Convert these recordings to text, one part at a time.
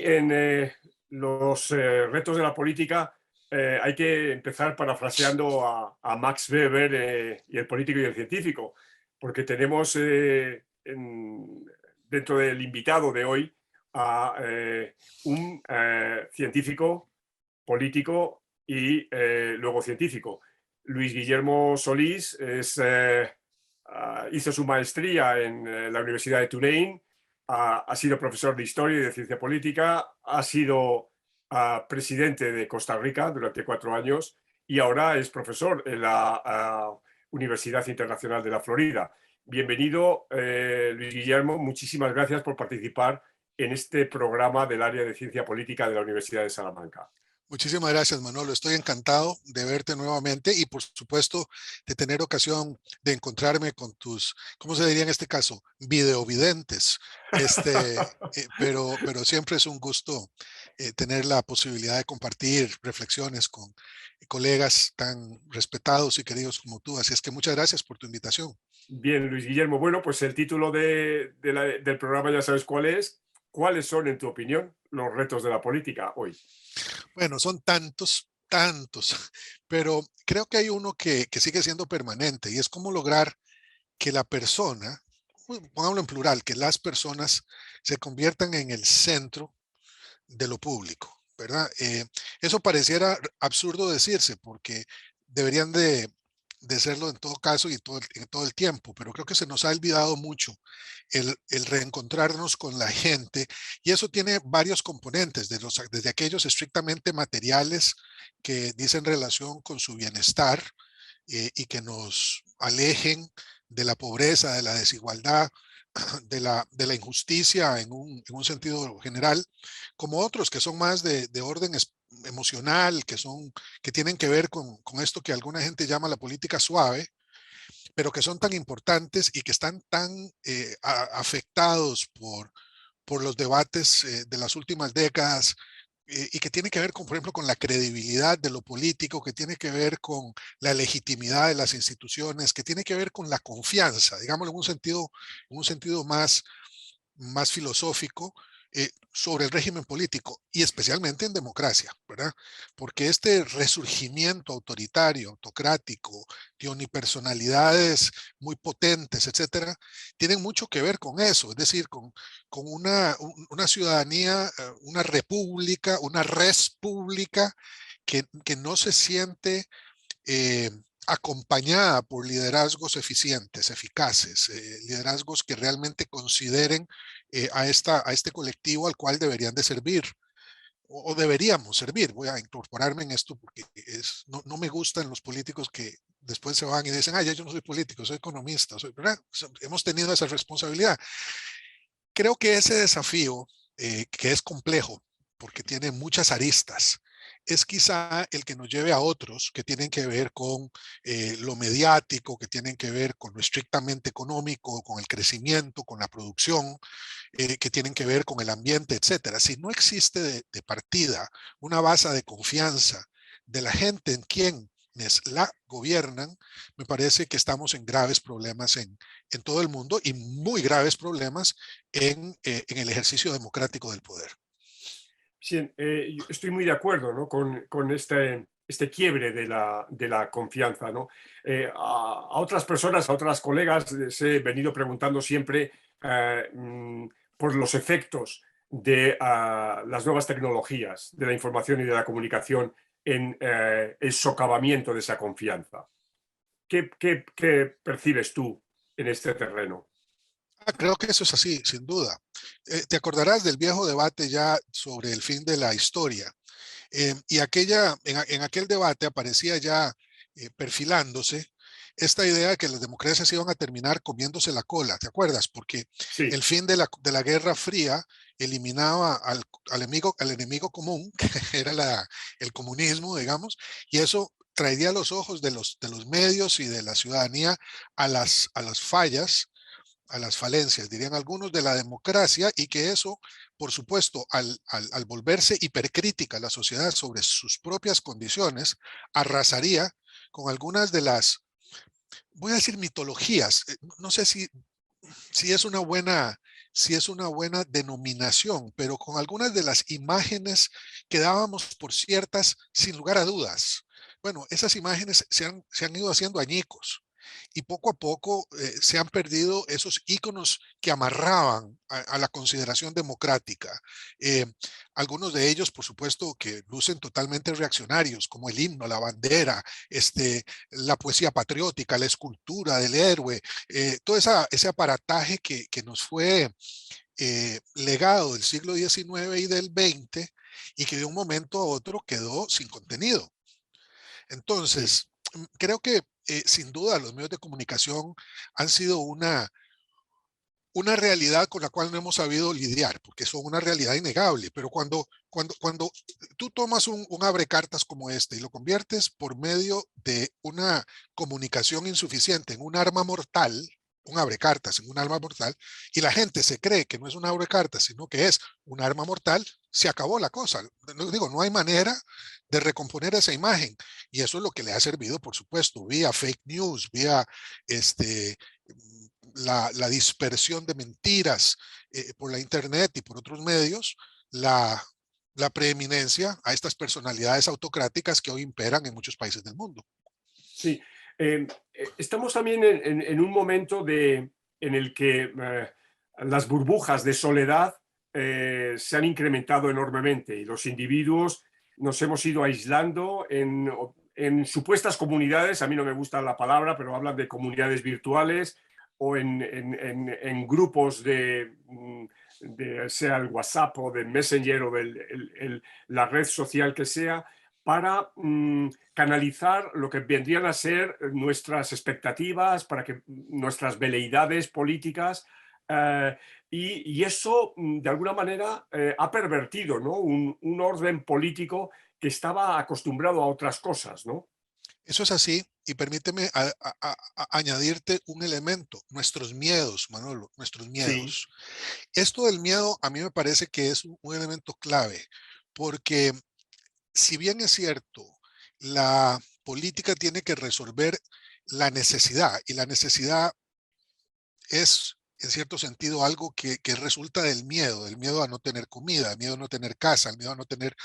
Hoy en los retos de la política hay que empezar parafraseando a Max Weber y el político y el científico, porque tenemos dentro del invitado de hoy a un científico, político y luego científico. Luis Guillermo Solís hizo su maestría en la Universidad de Tulane. Ha sido profesor de Historia y de Ciencia Política, ha sido presidente de Costa Rica durante 4 años y ahora es profesor en la Universidad Internacional de la Florida. Bienvenido, Luis Guillermo. Muchísimas gracias por participar en este programa del área de Ciencia Política de la Universidad de Salamanca. Muchísimas gracias, Manolo. Estoy encantado de verte nuevamente y, por supuesto, de tener ocasión de encontrarme con tus, ¿cómo se diría en este caso? Videovidentes. Pero siempre es un gusto tener la posibilidad de compartir reflexiones con colegas tan respetados y queridos como tú. Así es que muchas gracias por tu invitación. Bien, Luis Guillermo. Bueno, pues el título del programa ya sabes cuál es. ¿Cuáles son, en tu opinión, los retos de la política hoy? Bueno, son tantos, pero creo que hay uno que sigue siendo permanente y es cómo lograr que la persona, pongámoslo en plural, que las personas se conviertan en el centro de lo público, ¿verdad? Eso pareciera absurdo decirse porque deberían de serlo en todo caso y en todo el tiempo, pero creo que se nos ha olvidado mucho el reencontrarnos con la gente y eso tiene varios componentes, desde aquellos estrictamente materiales que dicen relación con su bienestar y que nos alejen de la pobreza, de la desigualdad, de la injusticia en un sentido general, como otros que son más de orden emocional, que tienen que ver con esto que alguna gente llama la política suave, pero que son tan importantes y que están tan afectados por los debates de las últimas décadas y que tiene que ver con, por ejemplo, con la credibilidad de lo político, que tiene que ver con la legitimidad de las instituciones, que tiene que ver con la confianza, digámoslo en un sentido más filosófico sobre el régimen político y especialmente en democracia, ¿verdad? Porque este resurgimiento autoritario, autocrático, de unipersonalidades muy potentes, etcétera, tienen mucho que ver con eso, es decir, con una ciudadanía, una república, una res pública que no se siente acompañada por liderazgos eficientes, eficaces, liderazgos que realmente consideren a este colectivo al cual deberían de servir o deberíamos servir. Voy a incorporarme en esto porque no me gustan los políticos que después se van y dicen, ah, yo no soy político, soy economista, ¿verdad? Hemos tenido esa responsabilidad. Creo que ese desafío, que es complejo, porque tiene muchas aristas, es quizá el que nos lleve a otros que tienen que ver con lo mediático, que tienen que ver con lo estrictamente económico, con el crecimiento, con la producción, que tienen que ver con el ambiente, etcétera. Si no existe de partida una base de confianza de la gente en quienes la gobiernan, me parece que estamos en graves problemas en todo el mundo y muy graves problemas en el ejercicio democrático del poder. Sí, yo estoy muy de acuerdo, ¿no? con este quiebre de la confianza, ¿no? A otras personas, a otras colegas, les he venido preguntando siempre por los efectos de las nuevas tecnologías, de la información y de la comunicación en el socavamiento de esa confianza. ¿Qué percibes tú en este terreno? Creo que eso es así, sin duda. Te acordarás del viejo debate ya sobre el fin de la historia. Y en aquel debate aparecía ya perfilándose esta idea de que las democracias iban a terminar comiéndose la cola, ¿te acuerdas? Porque el Sí, fin de la Guerra Fría eliminaba al enemigo común, que era el comunismo, digamos, y eso traería los ojos de los medios y de la ciudadanía a las fallas, a las falencias, dirían algunos, de la democracia y que eso, por supuesto, al volverse hipercrítica la sociedad sobre sus propias condiciones, arrasaría con algunas de las, voy a decir mitologías, no sé si es una buena si es una buena denominación, pero con algunas de las imágenes que dábamos por ciertas, sin lugar a dudas. Bueno, esas imágenes se han ido haciendo añicos y poco a poco se han perdido esos íconos que amarraban a la consideración democrática. Eh, Algunos de ellos, por supuesto, que lucen totalmente reaccionarios, como el himno, la bandera, la poesía patriótica, la escultura del héroe, todo ese aparataje que nos fue legado del siglo XIX y del XX y que de un momento a otro quedó sin contenido. Sí, Entonces, creo que sin duda los medios de comunicación han sido una realidad con la cual no hemos sabido lidiar, porque son una realidad innegable, pero cuando tú tomas un abrecartas como este y lo conviertes por medio de una comunicación insuficiente en un arma mortal, un abrecartas en un arma mortal, y la gente se cree que no es un abrecartas, sino que es un arma mortal, se acabó la cosa. Digo, no hay manera de recomponer esa imagen, y eso es lo que le ha servido, por supuesto, vía fake news, vía este, la dispersión de mentiras por la Internet y por otros medios, la, la preeminencia a estas personalidades autocráticas que hoy imperan en muchos países del mundo. sí. Estamos también en un momento en el que las burbujas de soledad se han incrementado enormemente y los individuos nos hemos ido aislando en supuestas comunidades, a mí no me gusta la palabra, pero hablan de comunidades virtuales o en grupos sea el WhatsApp o de Messenger o la red social que sea, para canalizar lo que vendrían a ser nuestras expectativas, para que nuestras veleidades políticas, eh, y eso de alguna manera ha pervertido, ¿no? Un orden político que estaba acostumbrado a otras cosas, ¿no? Eso es así, y permíteme añadirte un elemento, nuestros miedos, Manolo, nuestros Sí, miedos. Esto del miedo a mí me parece que es un elemento clave, porque si bien es cierto, la política tiene que resolver la necesidad, y la necesidad es, en cierto sentido, algo que resulta del miedo a no tener comida, el miedo a no tener casa, el miedo a no tener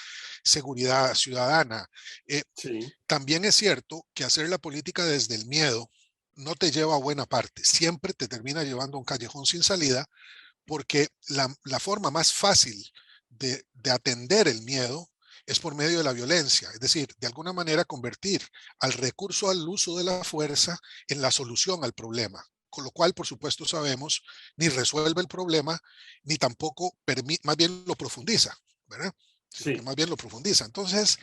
seguridad ciudadana. Eh, sí, También es cierto que hacer la política desde el miedo no te lleva a buena parte, siempre te termina llevando a un callejón sin salida, porque la forma más fácil de atender el miedo es por medio de la violencia, es decir, de alguna manera convertir al recurso al uso de la fuerza en la solución al problema, con lo cual, por supuesto, sabemos, ni resuelve el problema, ni tampoco más bien lo profundiza, ¿verdad? Sino que sí. más bien lo profundiza. Entonces,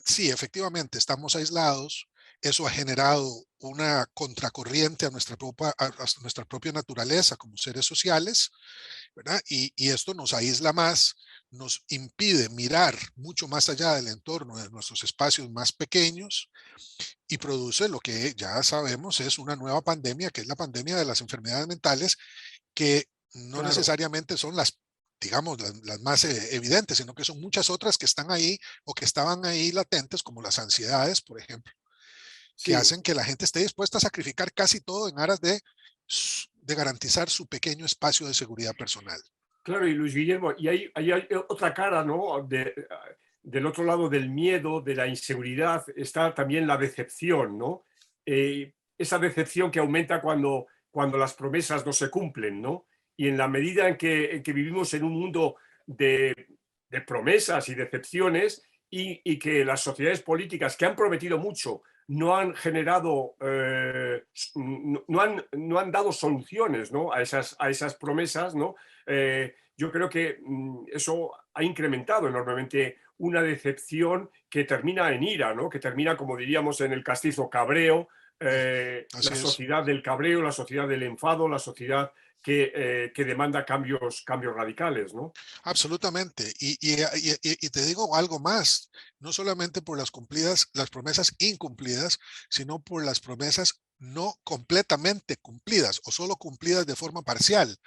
sí, efectivamente, estamos aislados. Eso ha generado una contracorriente a nuestra propia naturaleza como seres sociales, ¿verdad? Y esto nos aísla más, nos impide mirar mucho más allá del entorno de nuestros espacios más pequeños y produce lo que ya sabemos es una nueva pandemia, que es la pandemia de las enfermedades mentales, que no Claro. necesariamente son digamos, las más evidentes, sino que son muchas otras que están ahí o que estaban ahí latentes, como las ansiedades, por ejemplo, que Sí, hacen que la gente esté dispuesta a sacrificar casi todo en aras de garantizar su pequeño espacio de seguridad personal. claro, y Luis Guillermo, y hay otra cara, ¿no? Del otro lado del miedo, de la inseguridad, está también la decepción, ¿no? Esa decepción que aumenta cuando las promesas no se cumplen, ¿no? Y en la medida en que vivimos en un mundo de promesas y decepciones, y que las sociedades políticas que han prometido mucho no han generado, no han dado soluciones, ¿no? A esas promesas, ¿no? Yo creo que eso ha incrementado enormemente una decepción que termina en ira, ¿no? Que termina, como diríamos en el castizo, cabreo, la Así es. sociedad del cabreo, la sociedad del enfado, la sociedad que demanda cambios radicales, ¿no? Absolutamente. Y te digo algo más, no solamente por las promesas incumplidas, sino por las promesas no completamente cumplidas o solo cumplidas de forma parcial,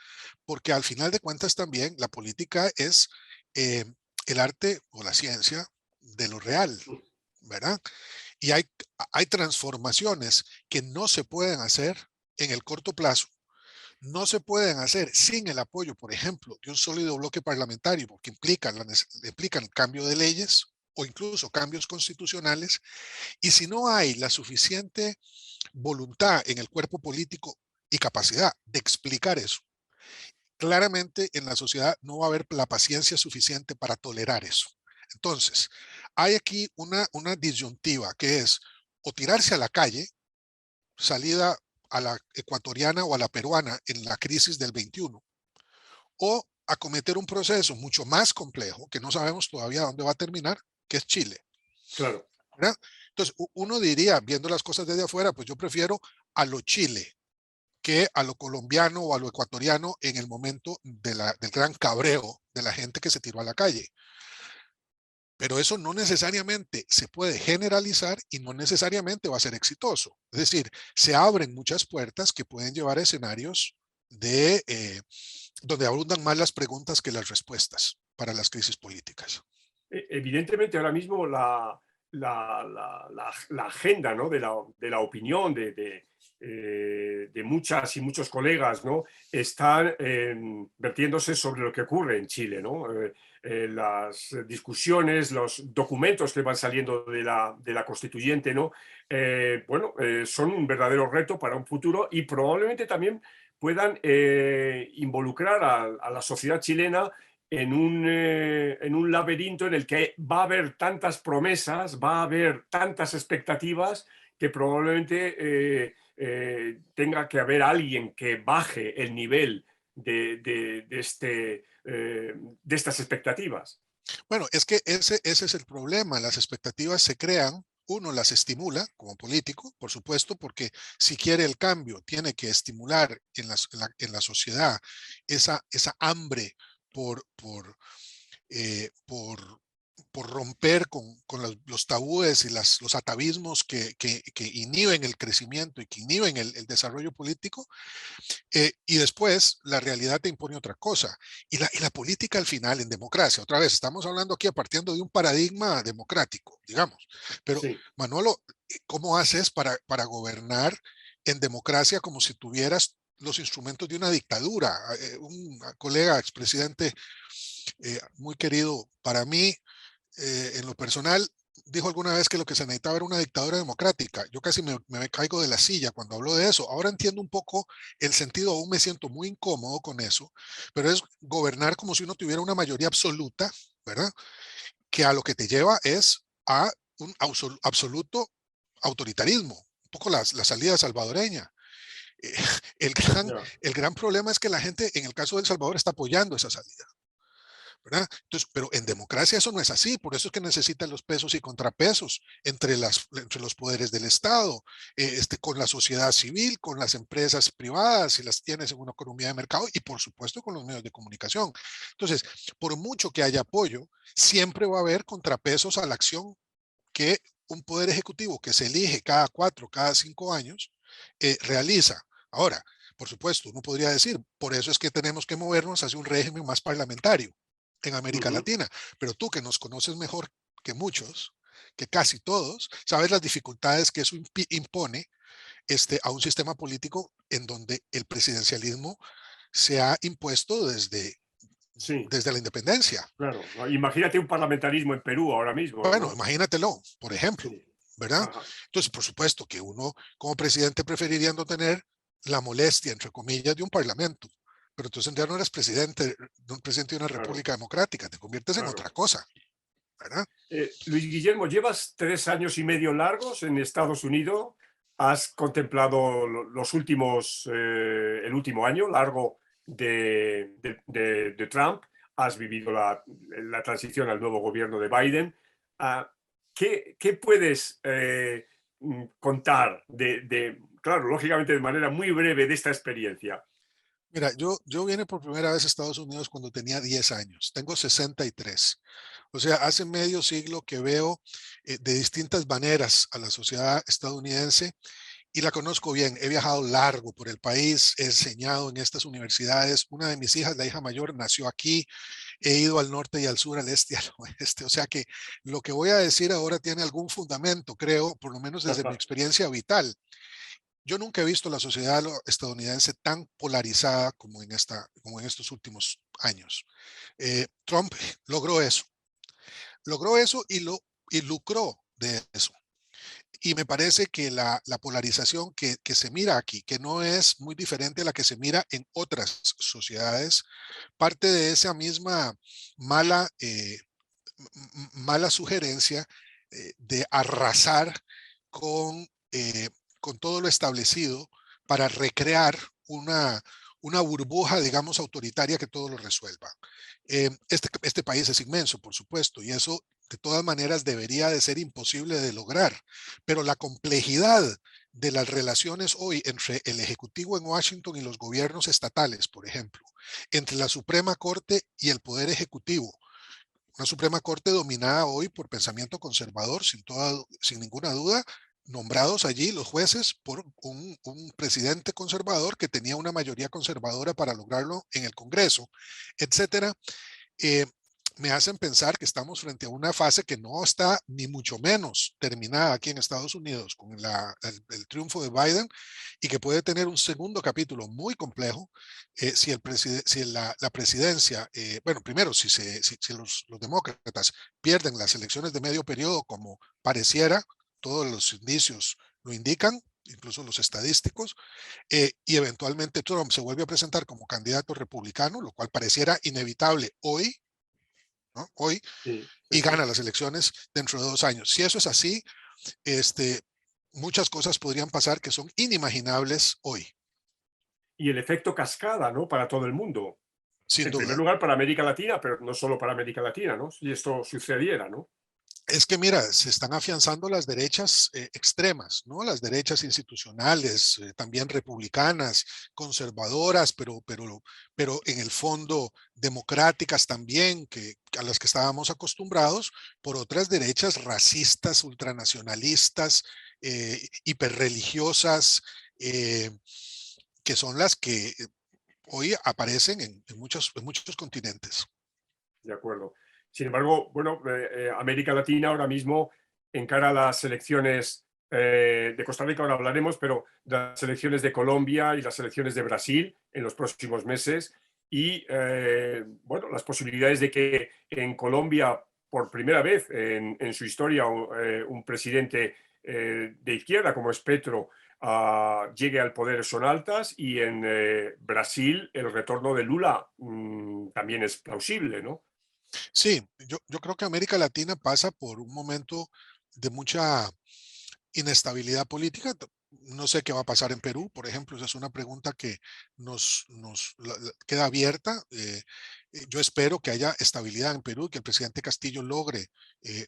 porque al final de cuentas también la política es eh, el arte o la ciencia de lo real, ¿verdad? Y hay transformaciones que no se pueden hacer en el corto plazo, no se pueden hacer sin el apoyo, por ejemplo, de un sólido bloque parlamentario, porque implican cambio de leyes o incluso cambios constitucionales, y si no hay la suficiente voluntad en el cuerpo político y capacidad de explicar eso, claramente en la sociedad no va a haber la paciencia suficiente para tolerar eso. Entonces, hay aquí una disyuntiva que es o tirarse a la calle, salida a la ecuatoriana o a la peruana en la crisis del 21, o acometer un proceso mucho más complejo que no sabemos todavía dónde va a terminar, que es Chile. Claro. ¿Verdad? Entonces, uno diría, viendo las cosas desde afuera, pues yo prefiero a lo Chile que a lo colombiano o a lo ecuatoriano en el momento del gran cabreo de la gente que se tiró a la calle. Pero eso no necesariamente se puede generalizar y no necesariamente va a ser exitoso. Es decir, se abren muchas puertas que pueden llevar a escenarios donde abundan más las preguntas que las respuestas para las crisis políticas. Evidentemente ahora mismo la agenda, ¿no?, de la opinión de muchas y muchos colegas, ¿no?, están vertiéndose sobre lo que ocurre en Chile, ¿no? Las discusiones, los documentos que van saliendo de la constituyente, ¿no?, bueno, son un verdadero reto para un futuro y probablemente también puedan involucrar a la sociedad chilena en un laberinto en el que va a haber tantas promesas, va a haber tantas expectativas que probablemente tenga que haber alguien que baje el nivel de estas expectativas. Bueno, es que ese es el problema. Las expectativas se crean, uno las estimula como político, por supuesto, porque si quiere el cambio, tiene que estimular en la sociedad esa hambre por, por, por romper con los tabúes y los atavismos que inhiben el crecimiento y que inhiben el desarrollo político. Y después la realidad te impone otra cosa. Y la política al final en democracia, otra vez, estamos hablando aquí partiendo de un paradigma democrático, digamos. Pero Sí, Manolo, ¿cómo haces para gobernar en democracia como si tuvieras los instrumentos de una dictadura? Un colega, expresidente muy querido para mí, en lo personal, dijo alguna vez que lo que se necesitaba era una dictadura democrática. Yo casi me caigo de la silla cuando hablo de eso. Ahora entiendo un poco el sentido, aún me siento muy incómodo con eso, pero es gobernar como si uno tuviera una mayoría absoluta, ¿verdad? Que a lo que te lleva es a un absoluto autoritarismo, un poco la salida salvadoreña. Eh, El gran, ya. el gran problema es que la gente en el caso de El Salvador está apoyando esa salida. ¿Verdad? Entonces, pero en democracia eso no es así, por eso es que necesitan los pesos y contrapesos entre los poderes del Estado, con la sociedad civil, con las empresas privadas, si las tienes en una economía de mercado, y por supuesto con los medios de comunicación. Entonces, por mucho que haya apoyo, siempre va a haber contrapesos a la acción que un poder ejecutivo que se elige cada 4, cada 5 años, realiza. Ahora, por supuesto, uno podría decir, por eso es que tenemos que movernos hacia un régimen más parlamentario en América Ujú. Latina. Pero tú que nos conoces mejor que muchos, que casi todos, sabes las dificultades que eso impone a un sistema político en donde el presidencialismo se ha impuesto Sí, desde la independencia. claro. Imagínate un parlamentarismo en Perú ahora mismo, Bueno, ¿no? imagínatelo, por ejemplo, Sí. ¿verdad? Ajá. Entonces, por supuesto que uno como presidente preferiría no tener la molestia, entre comillas, de un parlamento. Pero entonces ya no eres presidente, no presidente de una Claro, república democrática, te conviertes en otra claro. cosa, ¿verdad? Luis Guillermo, llevas 3 años y medio largos en Estados Unidos. Has contemplado el último año largo de Trump. Has vivido la transición al nuevo gobierno de Biden. Ah, ¿qué puedes contar claro, lógicamente de manera muy breve de esta experiencia? Mira, yo vine por primera vez a Estados Unidos cuando tenía 10 años, tengo 63. O sea, hace medio siglo que veo de distintas maneras a la sociedad estadounidense y la conozco bien. He viajado largo por el país, he enseñado en estas universidades. Una de mis hijas, la hija mayor, nació aquí. He ido al norte y al sur, al este y al oeste. O sea que lo que voy a decir ahora tiene algún fundamento, creo, por lo menos desde mi experiencia vital. yo nunca he visto la sociedad estadounidense tan polarizada como en estos últimos años. Trump logró eso y lucró de eso. Y me parece que la polarización que se mira aquí, que no es muy diferente a la que se mira en otras sociedades, parte de esa misma mala, mala sugerencia de arrasar con, eh, con todo lo establecido para recrear una burbuja, digamos, autoritaria que todo lo resuelva. Este país es inmenso, por supuesto, y eso de todas maneras debería de ser imposible de lograr, pero la complejidad de las relaciones hoy entre el Ejecutivo en Washington y los gobiernos estatales, por ejemplo, entre la Suprema Corte y el Poder Ejecutivo, una Suprema Corte dominada hoy por pensamiento conservador, sin ninguna duda, nombrados allí los jueces por un presidente conservador que tenía una mayoría conservadora para lograrlo en el Congreso, etcétera. eh, Me hacen pensar que estamos frente a una fase que no está ni mucho menos terminada aquí en Estados Unidos con el triunfo de Biden y que puede tener un segundo capítulo muy complejo si la presidencia, bueno, primero, si los demócratas pierden las elecciones de medio periodo como pareciera, todos los indicios lo indican, incluso los estadísticos, y eventualmente Trump se vuelve a presentar como candidato republicano, lo cual pareciera inevitable hoy, ¿no? Hoy, Sí, sí, y sí. gana las elecciones dentro de 2 años. Si eso es así, este, muchas cosas podrían pasar que son inimaginables hoy, Y el efecto cascada, ¿no? Para todo el mundo. sin En primer duda. lugar, para América Latina, pero no solo para América Latina, ¿no? Si esto sucediera, ¿no? Es que mira, se están afianzando las derechas extremas, ¿no? Las derechas institucionales, también republicanas, conservadoras, pero en el fondo democráticas también, a las que estábamos acostumbrados, por otras derechas racistas, ultranacionalistas, hiperreligiosas, eh, que son las que hoy aparecen en muchos continentes. De acuerdo. Sin embargo, bueno, América Latina ahora mismo encara las elecciones de Costa Rica, ahora hablaremos, pero las elecciones de Colombia y las elecciones de Brasil en los próximos meses. Y bueno, las posibilidades de que en Colombia, por primera vez en su historia, un presidente de izquierda como es Petro, llegue al poder son altas, y en Brasil el retorno de Lula también es plausible, ¿no? Sí, yo creo que América Latina pasa por un momento de mucha inestabilidad política. No sé qué va a pasar en Perú, por ejemplo, esa es una pregunta que queda abierta. Yo espero que haya estabilidad en Perú, que el presidente Castillo logre eh,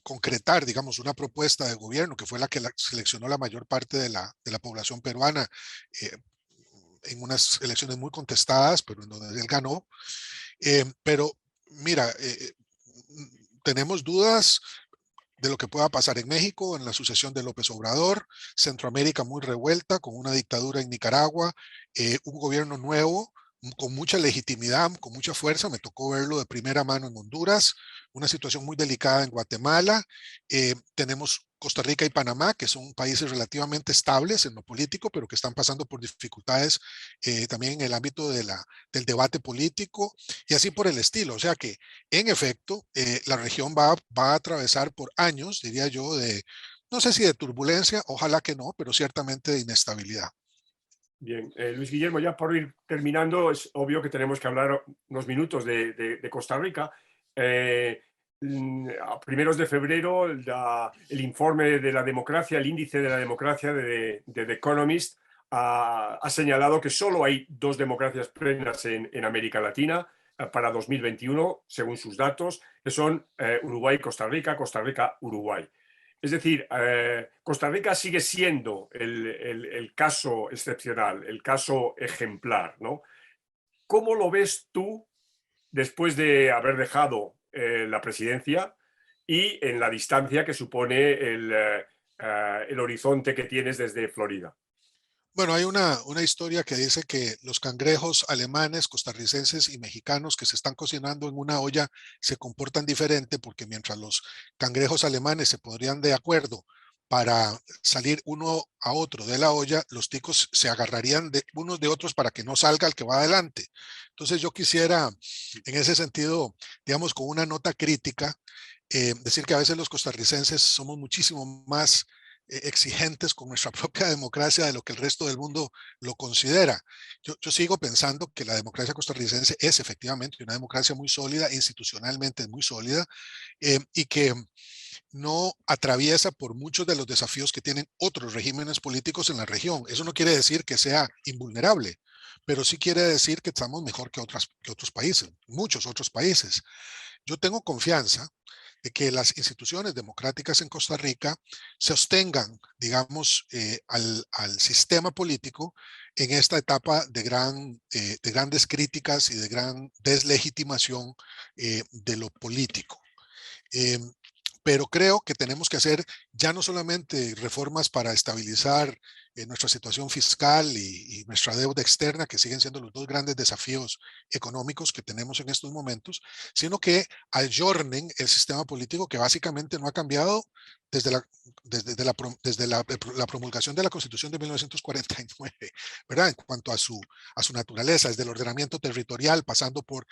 concretar, digamos, una propuesta de gobierno que fue la que seleccionó la mayor parte de la población peruana eh, en unas elecciones muy contestadas, pero en donde él ganó. Pero mira, tenemos dudas de lo que pueda pasar en México, en la sucesión de López Obrador, Centroamérica muy revuelta, con una dictadura en Nicaragua, un gobierno nuevo, con mucha legitimidad, con mucha fuerza. Me tocó verlo de primera mano en Honduras, una situación muy delicada en Guatemala. Tenemos Costa Rica y Panamá, que son países relativamente estables en lo político, pero que están pasando por dificultades también en el ámbito del debate político y así por el estilo. O sea que en efecto, la región va a atravesar por años, diría yo, no sé si de turbulencia, ojalá que no, pero ciertamente de inestabilidad. Bien, Luis Guillermo, ya por ir terminando, es obvio que tenemos que hablar unos minutos de Costa Rica. A primeros de febrero, el informe de la democracia, el índice de la democracia de The Economist, ha señalado que solo hay dos democracias plenas en América Latina para 2021, según sus datos, que son Uruguay y Costa Rica, Uruguay. Es decir, Costa Rica sigue siendo el caso excepcional, el caso ejemplar, ¿no? ¿Cómo lo ves tú después de haber dejado la presidencia y en la distancia que supone el horizonte que tienes desde Florida? Bueno, hay una historia que dice que los cangrejos alemanes, costarricenses y mexicanos que se están cocinando en una olla se comportan diferente porque mientras los cangrejos alemanes se podrían de acuerdo para salir uno a otro de la olla, los ticos se agarrarían de unos de otros para que no salga el que va adelante. Entonces yo quisiera, en ese sentido, digamos, con una nota crítica, decir que a veces los costarricenses somos muchísimo más exigentes con nuestra propia democracia de lo que el resto del mundo lo considera. Yo sigo pensando que la democracia costarricense es efectivamente una democracia muy sólida, institucionalmente muy sólida, y que no atraviesa por muchos de los desafíos que tienen otros regímenes políticos en la región. Eso no quiere decir que sea invulnerable, pero sí quiere decir que estamos mejor que otros países, muchos otros países. Yo tengo confianza de que las instituciones democráticas en Costa Rica sostengan, digamos, al sistema político en esta etapa de grandes críticas y de gran deslegitimación de lo político. Eh, pero creo que tenemos que hacer ya no solamente reformas para estabilizar nuestra situación fiscal y nuestra deuda externa, que siguen siendo los dos grandes desafíos económicos que tenemos en estos momentos, sino que ayornen el sistema político que básicamente no ha cambiado desde la promulgación de la Constitución de 1949, ¿verdad? En cuanto a su naturaleza, desde el ordenamiento territorial, pasando por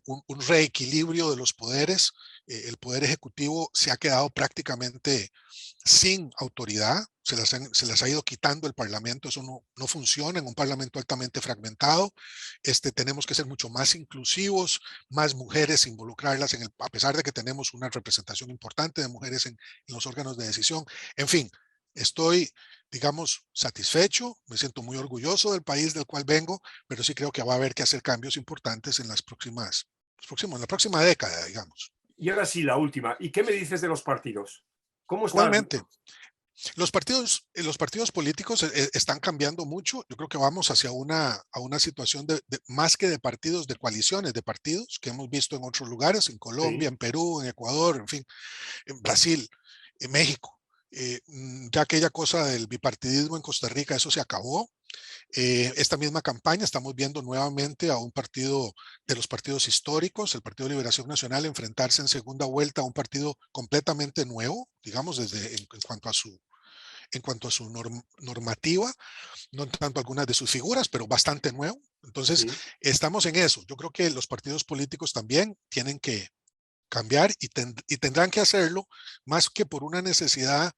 un reequilibrio de los poderes. El poder ejecutivo se ha quedado prácticamente sin autoridad, se las ha ido quitando el parlamento, eso no funciona en un parlamento altamente fragmentado. Tenemos que ser mucho más inclusivos, más mujeres, involucrarlas a pesar de que tenemos una representación importante de mujeres en los órganos de decisión. En fin, estoy, digamos, satisfecho, me siento muy orgulloso del país del cual vengo, pero sí creo que va a haber que hacer cambios importantes en en la próxima década, digamos. Y ahora sí, la última. ¿Y qué me dices de los partidos? ¿Cómo están? Igualmente, los partidos políticos están cambiando mucho. Yo creo que vamos hacia a una situación más que de partidos, de coaliciones de partidos que hemos visto en otros lugares, en Colombia, Sí, en Perú, en Ecuador, en fin, en Brasil, en México. Ya aquella cosa del bipartidismo en Costa Rica, eso se acabó. Esta misma campaña estamos viendo nuevamente a un partido de los partidos históricos, el Partido de Liberación Nacional, enfrentarse en segunda vuelta a un partido completamente nuevo, digamos, en cuanto a su normativa, no tanto algunas de sus figuras, pero bastante nuevo. Entonces, sí. estamos en eso. Yo creo que los partidos políticos también tienen que cambiar y tendrán que hacerlo más que por una necesidad,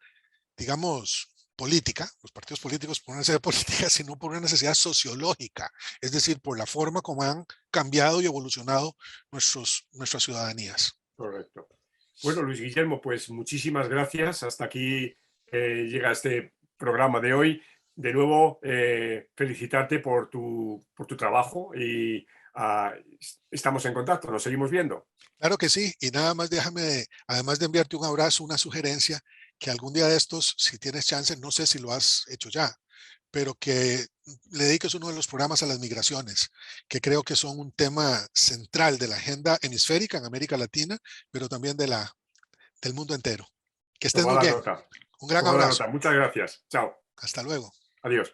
digamos, política, los partidos políticos por una necesidad política, sino por una necesidad sociológica, es decir, por la forma como han cambiado y evolucionado nuestras ciudadanías. Correcto. Bueno, Luis Guillermo, pues muchísimas gracias. Hasta aquí llega este programa de hoy. De nuevo, felicitarte por tu trabajo y estamos en contacto, nos seguimos viendo. Claro que sí, y nada más déjame, además de enviarte un abrazo, una sugerencia, que algún día de estos, si tienes chance, no sé si lo has hecho ya, pero que le dediques uno de los programas a las migraciones, que creo que son un tema central de la agenda hemisférica en América Latina, pero también del mundo entero. Que estés muy Tomada bien. nota. Un gran Tomada abrazo. nota. Muchas gracias. Chao. Hasta luego. Adiós.